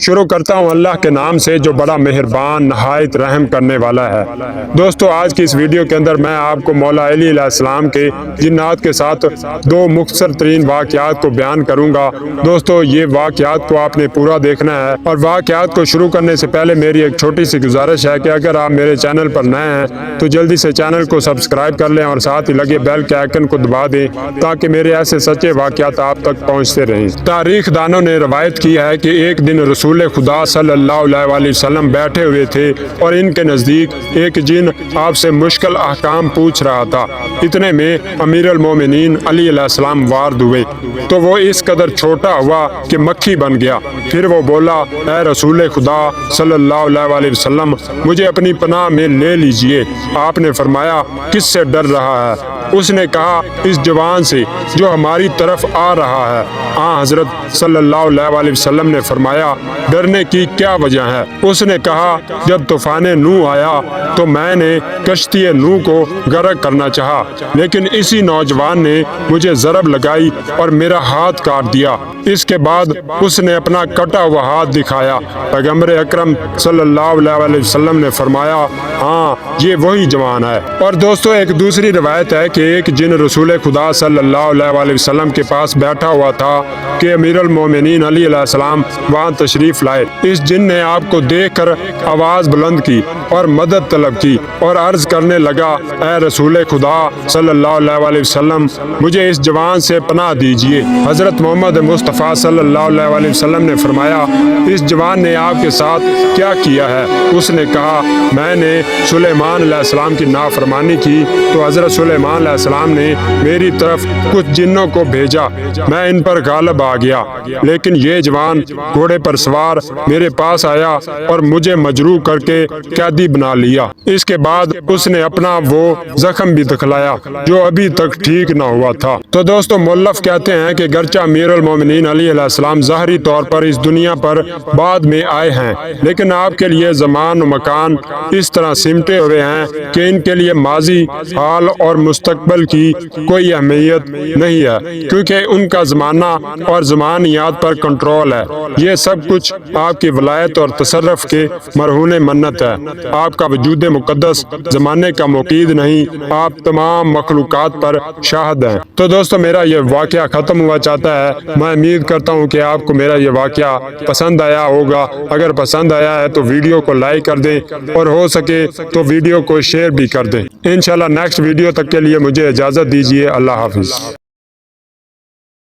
شروع کرتا ہوں اللہ کے نام سے جو بڑا مہربان نہایت رحم کرنے والا ہے۔ دوستو آج کی اس ویڈیو کے اندر میں آپ کو مولا علی علیہ السلام کے جنات کے ساتھ دو مختصر ترین واقعات کو بیان کروں گا۔ دوستو یہ واقعات کو آپ نے پورا دیکھنا ہے، اور واقعات کو شروع کرنے سے پہلے میری ایک چھوٹی سی گزارش ہے کہ اگر آپ میرے چینل پر نئے ہیں تو جلدی سے چینل کو سبسکرائب کر لیں اور ساتھ ہی لگے بیل کے آئیکن کو دبا دیں تاکہ میرے ایسے سچے واقعات آپ تک پہنچتے رہیں۔ تاریخ دانوں نے روایت کی ہے کہ ایک دن رسول خدا صلی اللہ علیہ وسلم بیٹھے ہوئے تھے اور ان کے نزدیک ایک جن آپ سے مشکل احکام پوچھ رہا تھا۔ اتنے میں امیر المومنین علی علیہ السلام وارد ہوئے تو وہ اس قدر چھوٹا ہوا کہ مکھی بن گیا۔ پھر وہ بولا، اے رسول خدا صلی اللہ علیہ وسلم، مجھے اپنی پناہ میں لے لیجئے۔ آپ نے فرمایا، کس سے ڈر رہا ہے؟ اس نے کہا، اس جوان سے جو ہماری طرف آ رہا ہے۔ حضرت صلی اللہ علیہ وسلم نے فرمایا، ڈرنے کی کیا وجہ ہے؟ اس نے کہا، جب طوفان نوح آیا تو میں نے کشتی نوح کو غرق کرنا چاہا، لیکن اسی نوجوان نے مجھے ضرب لگائی اور میرا ہاتھ کاٹ دیا۔ اس کے بعد اس نے اپنا کٹا ہوا ہاتھ دکھایا۔ پیغمبر اکرم صلی اللہ علیہ وسلم نے فرمایا، ہاں یہ وہی جوان ہے۔ اور دوستو ایک دوسری روایت ہے کہ ایک جن رسول خدا صلی اللہ علیہ وسلم کے پاس بیٹھا ہوا تھا کہ امیر المومنین علی علیہ السلام وہاں تشریف لائے۔ اس جن نے آپ کو دیکھ کر آواز بلند کی اور مدد طلب کی اور عرض کرنے لگا، اے رسول خدا صلی اللہ علیہ وسلم، مجھے اس جوان سے پناہ دیجیے۔ حضرت محمد مصطفیٰ صلی اللہ علیہ وسلم نے فرمایا، اس جوان نے آپ کے ساتھ کیا کیا ہے؟ اس نے کہا، میں نے سلیمان علیہ السلام کی نافرمانی کی تو حضرت سلیمان علیہ السلام نے میری طرف کچھ جنوں کو بھیجا، میں ان پر غالب آ گیا، لیکن یہ جوان گھوڑے پر سوار میرے پاس آیا اور مجھے مجروح کر کے قیدی بنا لیا۔ اس کے بعد اس نے اپنا وہ زخم بھی دکھلایا جو ابھی تک ٹھیک نہ ہوا تھا۔ تو دوستو مؤلف کہتے ہیں کہ گرچہ امیر المومنین علی علیہ السلام ظاہری طور پر اس دنیا پر بعد میں آئے ہیں، لیکن آپ کے لیے زمان و مکان اس طرح سمٹے ہوئے ہیں کہ ان کے لیے ماضی، حال اور مستقبل کی کوئی اہمیت نہیں ہے، کیونکہ ان کا زمانہ اور زمانیات پر کنٹرول ہے۔ یہ سب کچھ آپ کی ولایت اور تصرف کے مرہون منت ہے۔ آپ کا وجود مقدس زمانے کا مقید نہیں، آپ تمام مخلوقات پر شاہد ہیں۔ تو دوستو میرا یہ واقعہ ختم ہوا چاہتا ہے۔ میں امید کرتا ہوں کہ آپ کو میرا یہ واقعہ پسند آیا ہوگا۔ اگر پسند آیا ہے تو ویڈیو کو لائک کر دیں اور ہو سکے تو ویڈیو کو شیئر بھی کر دیں۔ انشاءاللہ نیکسٹ ویڈیو تک کے لیے مجھے اجازت دیجیے۔ اللہ حافظ۔